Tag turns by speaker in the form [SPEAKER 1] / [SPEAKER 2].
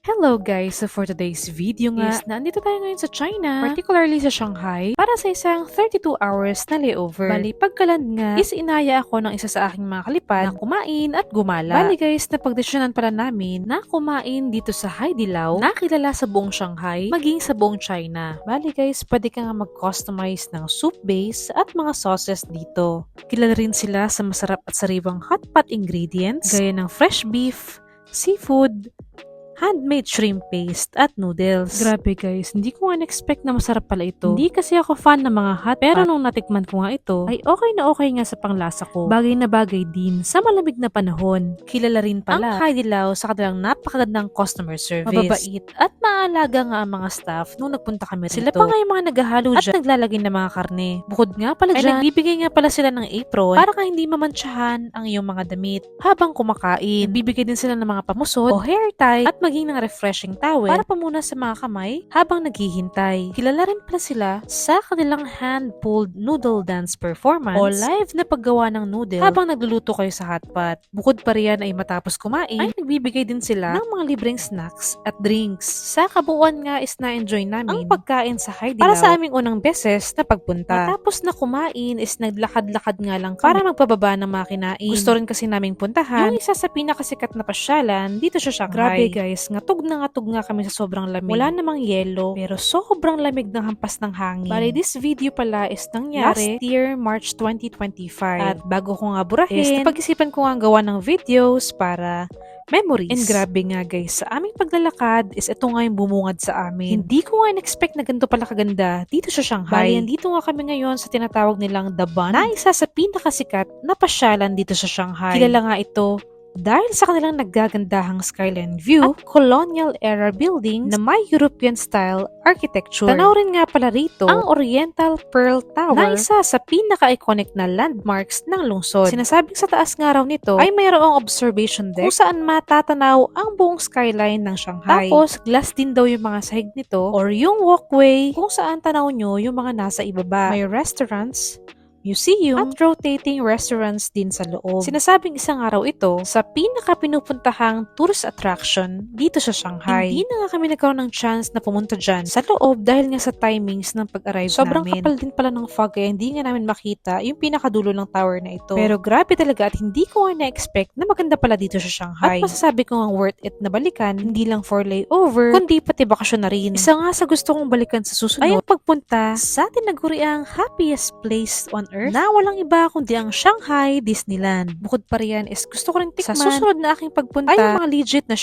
[SPEAKER 1] Hello guys! So for today's video nga, nandito tayo ngayon sa China, particularly sa Shanghai, para sa isang 32 hours na layover. Bali, pagkaland nga, is inaya ako ng isa sa aking mga kalipad na kumain at gumala. Bali guys, napagdesisyonan pala namin na kumain dito sa Haidilao, na kilala sa buong Shanghai, maging sa buong China. Bali guys, pwede ka nga mag-customize ng soup base at mga sauces dito. Kilala rin sila sa masarap at sariwang hot pot ingredients, gaya ng fresh beef, seafood, handmade shrimp paste at noodles. Grabe guys, hindi ko nga na-expect na masarap pala ito. Hindi kasi ako fan ng mga hot pot, pero nung natikman ko nga ito, ay okay nga sa panglasa ko. Bagay na bagay din sa malamig na panahon. Kilala rin pala ang Haidilao sa kanilang napakagandang customer service. Mababait at maalaga nga ang mga staff nung nagpunta kami rito. Sila pa nga yung mga naghahalo at naglalagay ng mga karne. Bukod nga pala dyan, ay nagbibigay nga pala sila ng apron para ka hindi mamantsahan ang iyong mga damit habang kumakain. Bibigay din sila ng mga pamusod o hair tie at maging ng refreshing towel para pamuna sa mga kamay habang naghihintay. Kilala rin pala sila sa kanilang hand-pulled noodle dance performance o live na paggawa ng noodle habang nagluluto kayo sa hotpot. Bukod pa riyan ay matapos kumain, ay nagbibigay din sila ng mga libreng snacks at drinks. Sa kabuuan nga is na-enjoy namin ang pagkain sa Haidilao para sa aming unang beses na pagpunta. Matapos na kumain is naglakad-lakad nga lang kami para magpababa ng mga kinain. Gusto rin kasi naming puntahan yung isa sa pinakasikat na pasyalan dito sa Shanghai. Grabe guys, ngatog nga kami sa sobrang lamig. Wala namang yelo, pero sobrang lamig ng hampas ng hangin. Bali, this video pala is nangyari last year, March 2025. At bago ko nga burahin, napag-isipan ko nga gawa ng videos para memories. And grabe nga guys, sa aming paglalakad is ito nga yung bumungad sa amin. Hindi ko nga in-expect na ganito pala kaganda dito sa Shanghai. Bali, dito nga kami ngayon sa tinatawag nilang The Bund, na isa sa pinakasikat na pasyalan dito sa Shanghai. Kilala nga ito dahil sa kanilang naggagandahang skyline view at colonial era buildings na may European style architecture. Tanaw rin nga pala rito ang Oriental Pearl Tower na isa sa pinaka-iconic na landmarks ng lungsod. Sinasabing sa taas nga raw nito ay mayroong observation deck kung saan matatanaw ang buong skyline ng Shanghai. Tapos glass din daw yung mga sahig nito or yung walkway kung saan tanaw nyo yung mga nasa ibaba. May restaurants, museum, at rotating restaurants din sa loob. Sinasabing isang araw ito sa pinaka-pinupuntahang tourist attraction dito sa Shanghai. Hindi na nga kami nagkaroon ng chance na pumunta dyan sa loob dahil nga sa timings ng pag-arrive namin. Sobrang kapal din pala ng fog kaya hindi nga namin makita yung pinakadulo ng tower na ito. Pero grabe talaga at hindi ko nga na-expect na maganda pala dito sa Shanghai. At masasabi ko nga worth it na balikan, hindi lang for layover, kundi pati bakasyon na rin. Isa nga sa gusto kong balikan sa susunod ay ang pagpunta sa tinaguriang happiest place on Earth na walang iba kundi ang Shanghai Disneyland. Bukod pa riyan is gusto ko rin tikman sa susunod na aking pagpunta ay yung mga legit na